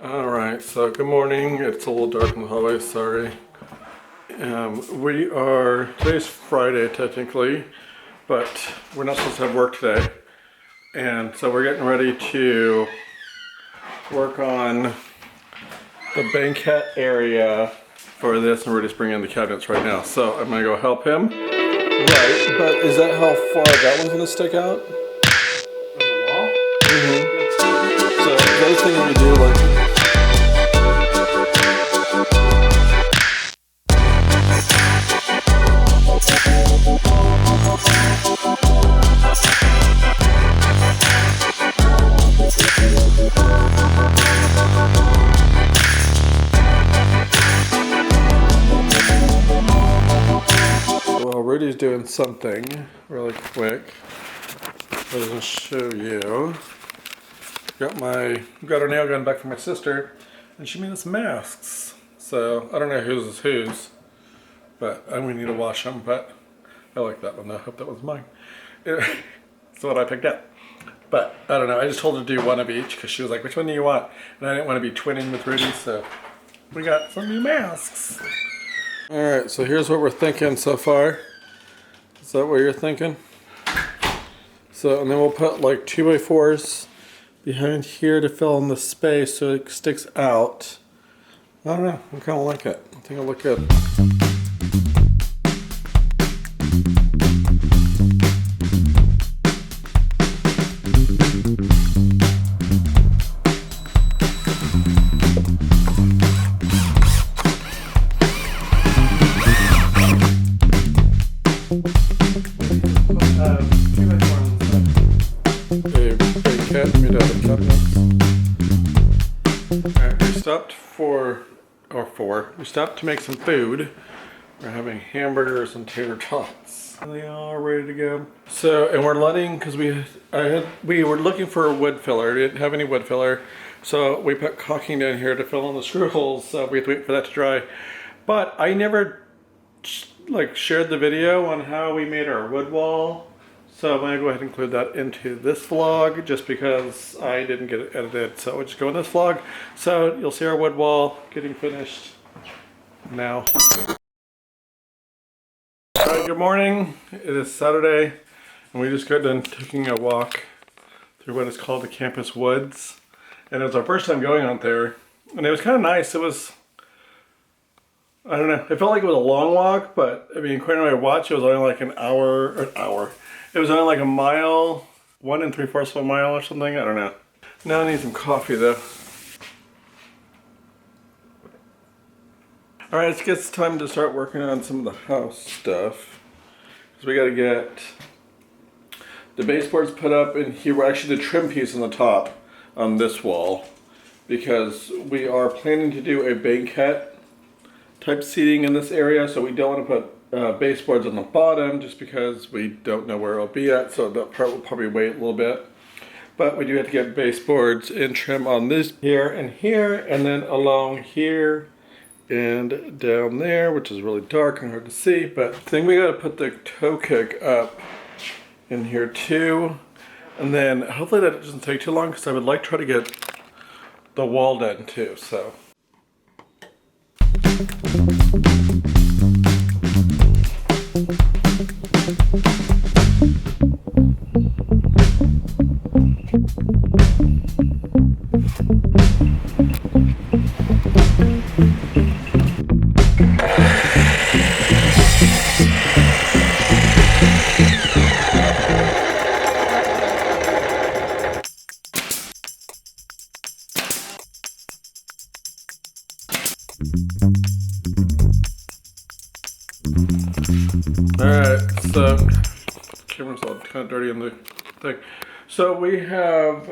Alright, so good morning. It's a little dark in the hallway, sorry. Today's Friday technically, but we're not supposed to have work today. And so we're getting ready to work on the banquette area for this, and we're just bringing in the cabinets right now. So I'm gonna go help him. Right, but is that how far that one's gonna stick out? On the wall? Mm-hmm. So the other thing we do, like, while Rudy's doing something really quick, I was gonna show you. Got our nail gun back from my sister, and she made us masks. So I don't know whose is whose, but I'm gonna need to wash them. But I like that one though. I hope that was mine. It's what I picked up. But I don't know. I just told her to do one of each because she was like, "Which one do you want?" And I didn't want to be twinning with Rudy, so we got some new masks. All right. So here's what we're thinking so far. Is that what you're thinking? So, and then we'll put like 2x4s behind here to fill in the space so it sticks out. I don't know, I kind of like it. I think it'll look good. We stopped to make some food. We're having hamburgers and tater tots. They all ready to go. So, and we're letting, because we were looking for a wood filler. We didn't have any wood filler. So we put caulking down here to fill in the screw holes. So we have to wait for that to dry. But I never shared the video on how we made our wood wall. So I'm gonna go ahead and include that into this vlog just because I didn't get it edited. So we'll just go in this vlog. So you'll see our wood wall getting finished now. Alright, good morning. It is Saturday and we just got done taking a walk through what is called the campus woods. And it was our first time going out there. And it was kind of nice. It was, I don't know, it felt like it was a long walk, but I mean, according to my watch, it was only like an hour. It was only like a mile, 1 3/4 of a mile or something. I don't know. Now I need some coffee though. All right, it's time to start working on some of the house stuff. So we got to get the baseboards put up in here. We're actually the trim piece on the top on this wall because we are planning to do a banquette type seating in this area. So we don't want to put baseboards on the bottom just because we don't know where it'll be at. So that part will probably wait a little bit. But we do have to get baseboards and trim on this here, and then along here and down there, which is really dark and hard to see. But I think we gotta put the toe kick up in here too. And then hopefully that doesn't take too long because I would like to try to get the wall done too, so. Alright, so camera's all kind of dirty in the thing. So we have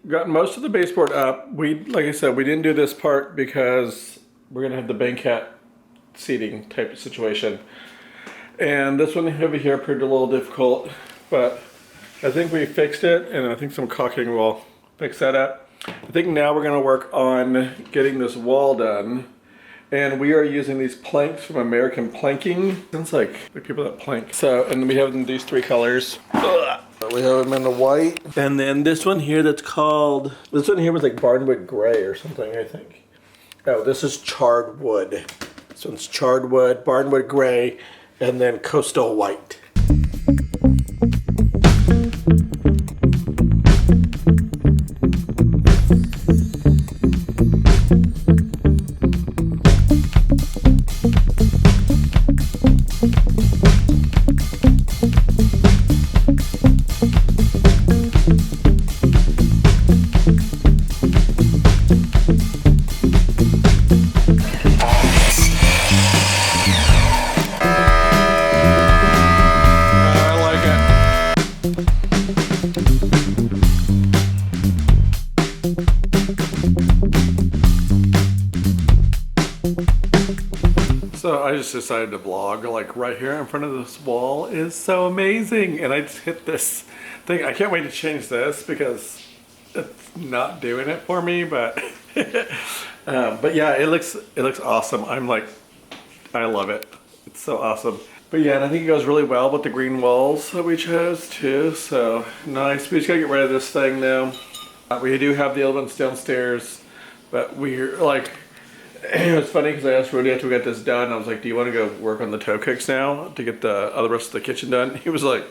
gotten most of the baseboard up. Like I said, we didn't do this part because we're gonna have the banquette seating type of situation. And this one over here proved a little difficult, but I think we fixed it, and I think some caulking will fix that up. I think now we're gonna work on getting this wall done. And we are using these planks from American Planking. Sounds like the people that plank. So, and we have these 3 colors. Ugh. We have them in the white. And then this one here that's called, this one here was like barnwood gray or something, I think. Oh, this is charred wood. This one's charred wood, barnwood gray, and then coastal white. So I just decided to vlog, like right here in front of this wall is so amazing. And I just hit this thing. I can't wait to change this because it's not doing it for me, but yeah, it looks awesome. I'm like, I love it. It's so awesome. But yeah, and I think it goes really well with the green walls that we chose too. So nice. We just gotta get rid of this thing now. We do have the elements downstairs, but we're like, it was funny because I asked Rudy after we got this done, I was like, do you want to go work on the toe kicks now to get the other rest of the kitchen done? He was like,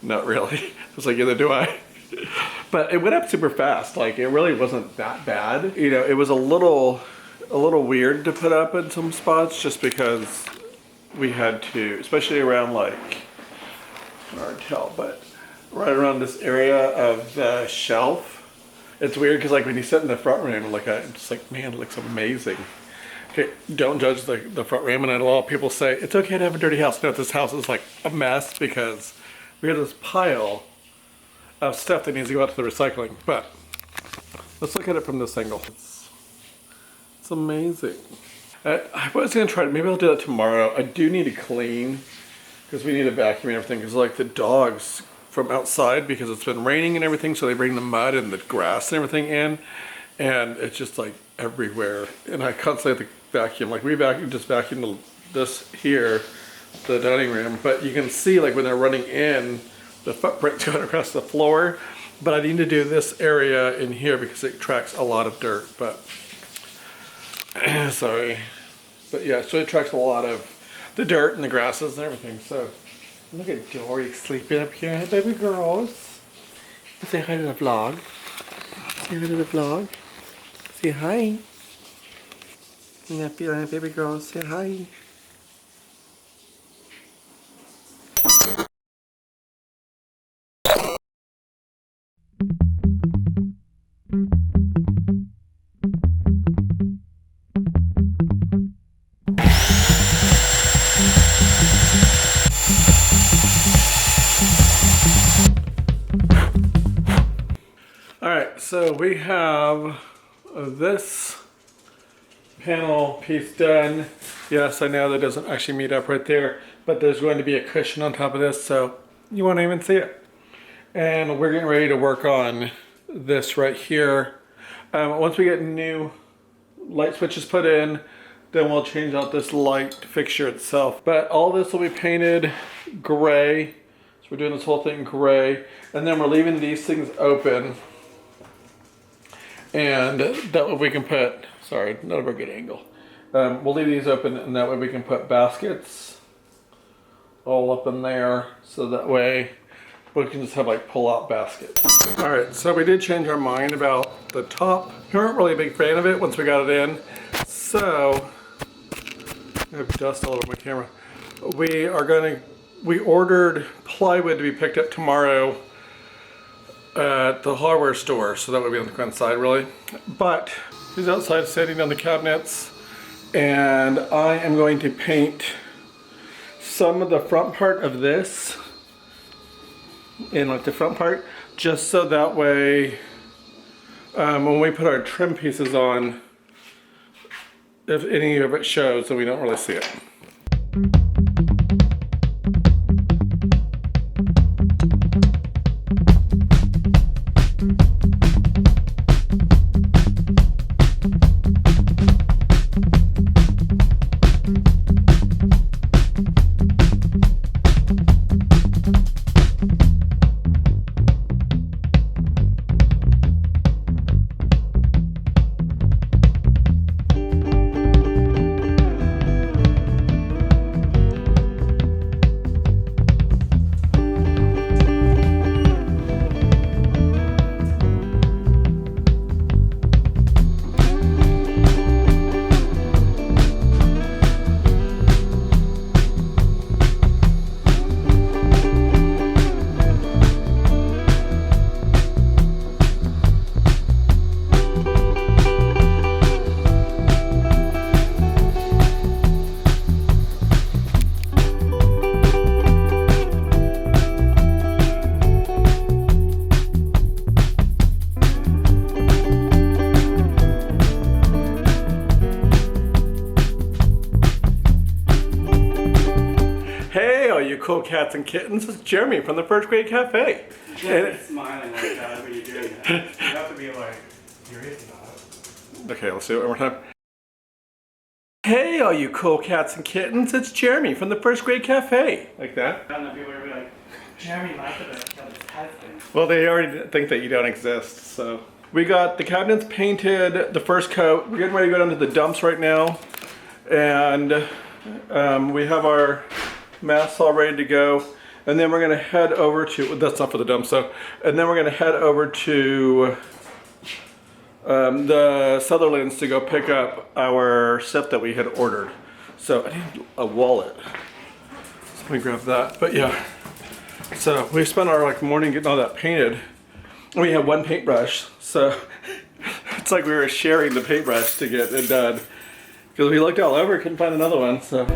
not really. I was like, neither do I. But it went up super fast. Like, it really wasn't that bad. You know, it was a little weird to put up in some spots just because we had to, especially around like, hard to tell, but right around this area of the shelf. It's weird because like when you sit in the front room and look at it, it's just like, man, it looks amazing. Okay, don't judge the front room, and a lot of people say it's okay to have a dirty house. No, this house is like a mess because we have this pile of stuff that needs to go out to the recycling. But let's look at it from this angle. It's amazing. I was gonna try it. Maybe I'll do that tomorrow. I do need to clean because we need to vacuum and everything. Because like the dogs from outside, because it's been raining and everything, so they bring the mud and the grass and everything in, and it's just like everywhere. And I constantly have to vacuum. Like we just vacuumed this here, the dining room, but you can see like when they're running in, the footprints going across the floor. But I need to do this area in here because it tracks a lot of dirt. But sorry, but yeah, so it tracks a lot of the dirt and the grasses and everything. So look at Dory sleeping up here. Hey, baby girls, say hi to the vlog. Say hi to the vlog. Say hi. Yeah, baby girl, say hi. Alright, so we have this panel piece done. Yes, I know that doesn't actually meet up right there, but there's going to be a cushion on top of this, so you won't even see it. And we're getting ready to work on this right here. Once we get new light switches put in, then we'll change out this light fixture itself. But all this will be painted gray. So we're doing this whole thing gray. And then we're leaving these things open. And that way we can put, sorry, not a very good angle. We'll leave these open, and that way we can put baskets all up in there. So that way we can just have like pull-out baskets. All right, so we did change our mind about the top. We weren't really a big fan of it once we got it in. So, I have dust all over my camera. We ordered plywood to be picked up tomorrow at the hardware store, so that would be on the front side really. But he's outside sitting on the cabinets, and I am going to paint some of the front part of this in like the front part, just so that way when we put our trim pieces on, if any of it shows, then we don't really see it. cool cats and kittens. It's Jeremy from the First Grade Cafe. You can't be smiling like that when you're doing that. You have to be like, serious about it. Okay, let's do it one more time. Hey, all you cool cats and kittens. It's Jeremy from the First Grade Cafe. Like that? I don't know, people are gonna be like, Jeremy liked it, but it's husband. Well, they already think that you don't exist, so. We got the cabinets painted, the first coat. We're getting ready to go down to the dumps right now. And we have our mats all ready to go. And then we're gonna head over to, that's not for the dumps, so. And then we're gonna head over to the Sutherlands to go pick up our stuff that we had ordered. So I need a wallet. So let me grab that, but yeah. So we spent our morning getting all that painted. We had one paintbrush, so it's like we were sharing the paintbrush to get it done. Because we looked all over, couldn't find another one, so.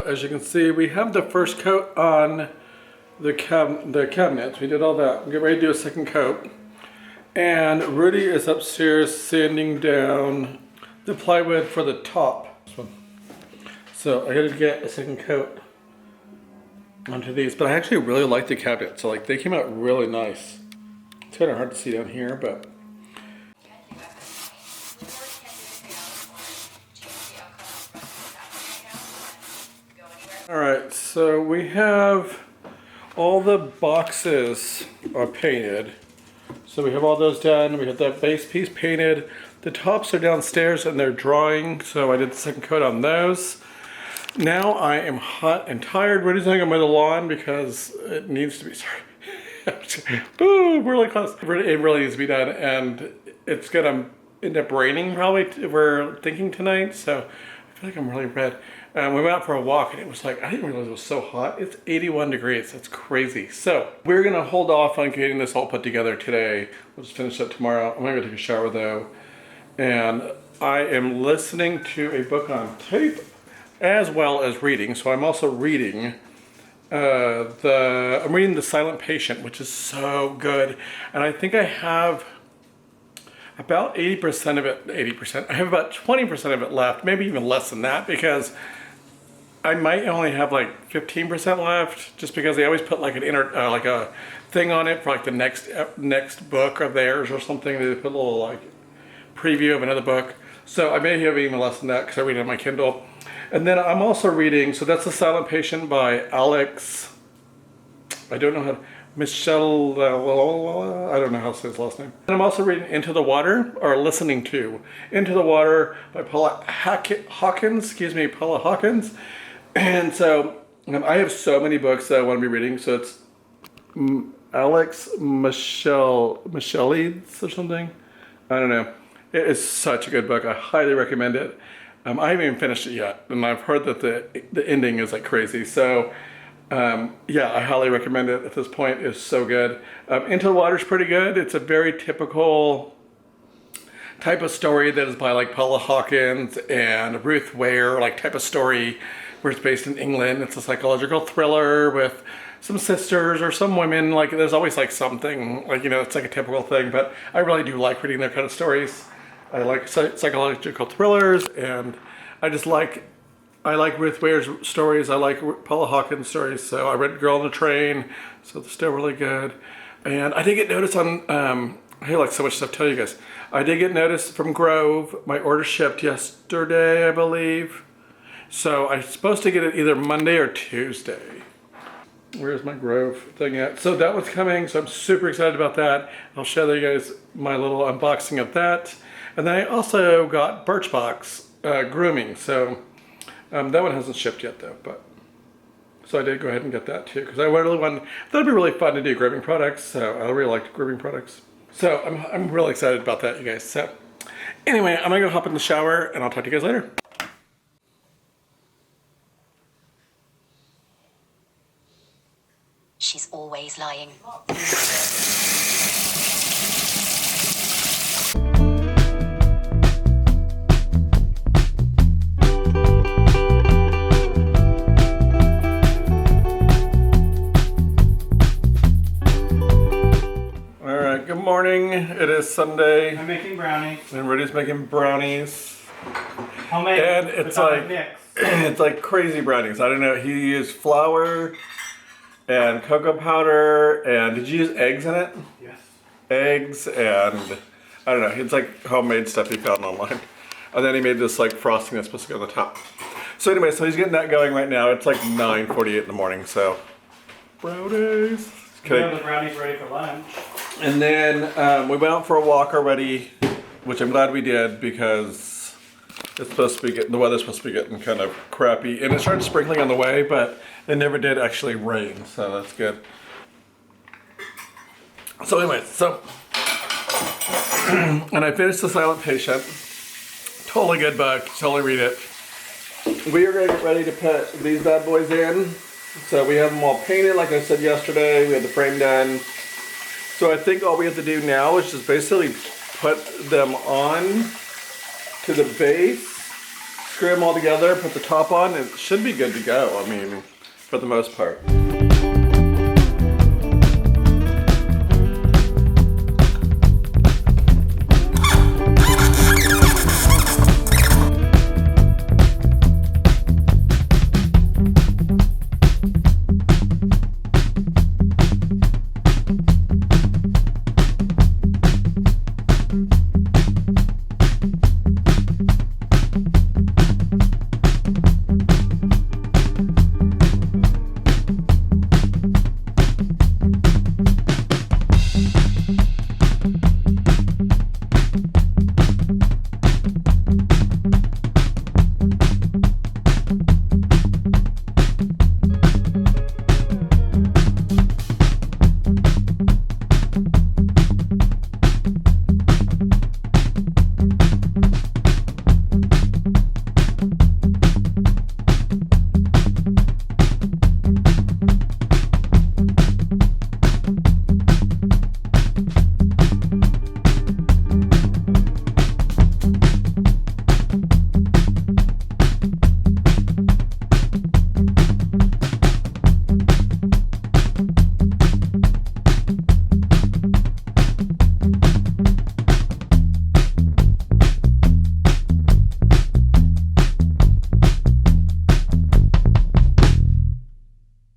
As you can see, we have the first coat on the cabinets. We did all that. We're getting ready to do a second coat. And Rudy is upstairs sanding down the plywood for the top. So I gotta get a second coat onto these. But I actually really like the cabinet. So they came out really nice. It's kind of hard to see down here, but. Alright, so we have all the boxes are painted. So we have all those done. We have that base piece painted. The tops are downstairs and they're drying, so I did the second coat on those. Now I am hot and tired. Rudy's going to mow the lawn because it needs to be, sorry. Boo, really close. It really needs to be done, and it's going to end up raining probably, we're thinking tonight, so I feel like I'm really red. We went out for a walk and it was like, I didn't realize it was so hot. It's 81 degrees, that's crazy. So we're gonna hold off on getting this all put together today. We'll just finish that tomorrow. I'm gonna go take a shower though. And I am listening to a book on tape as well as reading. So I'm also reading I'm reading The Silent Patient, which is so good. And I think I have about 80% of it, 80%. I have about 20% of it left, maybe even less than that, because I might only have 15% left, just because they always put like a thing on it for the next book of theirs or something. They put a little preview of another book. So I may have even less than that because I read it on my Kindle. And then I'm also reading, so that's The Silent Patient by Alex, I don't know how, Michelle, I don't know how to say his last name. And I'm also reading Into the Water, or listening to Into the Water by Paula Hawkins, Paula Hawkins. And so I have so many books that I want to be reading. So it's Alex Michelides or something. I don't know. It is such a good book. I highly recommend it. I haven't even finished it yet, and I've heard that the ending is crazy. So yeah, I highly recommend it at this point. It's so good. Into the Water is pretty good. It's a very typical type of story that is by Paula Hawkins and Ruth Ware, type of story where it's based in England. It's a psychological thriller with some sisters or some women. There's always something, it's a typical thing, but I really do like reading their kind of stories. I like psychological thrillers, and I like Ruth Ware's stories. I like Paula Hawkins' stories. So I read Girl on the Train, so they're still really good. And I did get notice on, I have so much stuff to tell you guys. I did get notice from Grove. My order shipped yesterday, I believe. So I'm supposed to get it either Monday or Tuesday. Where's my Grove thing at? So that was coming, so I'm super excited about that. I'll show you guys my little unboxing of that. And then I also got Birchbox grooming. So That one hasn't shipped yet though, but so I did go ahead and get that too because I really wanted. That'd be really fun to do gripping products. So I really liked gripping products. So I'm really excited about that, you guys. So anyway, I'm gonna go hop in the shower and I'll talk to you guys later. She's always lying. Alright, good morning. It is Sunday I'm making brownies. and Rudy's making brownies. Homemade. And it's without like a mix. it's like crazy brownies. I don't know. He used flour and cocoa powder and did you use eggs in it? Yes. Eggs and I don't know. It's like homemade stuff he found online. And then he made this like frosting that's supposed to go on the top. So anyway, so he's getting that going right now. It's like 9:48 in the morning. So brownies. We have the brownies ready for lunch. And then we went out for a walk already, which I'm glad we did because it's supposed to be the weather's supposed to be getting kind of crappy, and it started sprinkling on the way, but it never did actually rain, so that's good. So anyway, and I finished The Silent Patient. Totally good book. Totally read it. We are going to get ready to put these bad boys in. So we have them all painted, like I said yesterday. We had the frame done. So I think all we have to do now is just basically put them on to the base, screw them all together, put the top on, and it should be good to go, I mean, for the most part.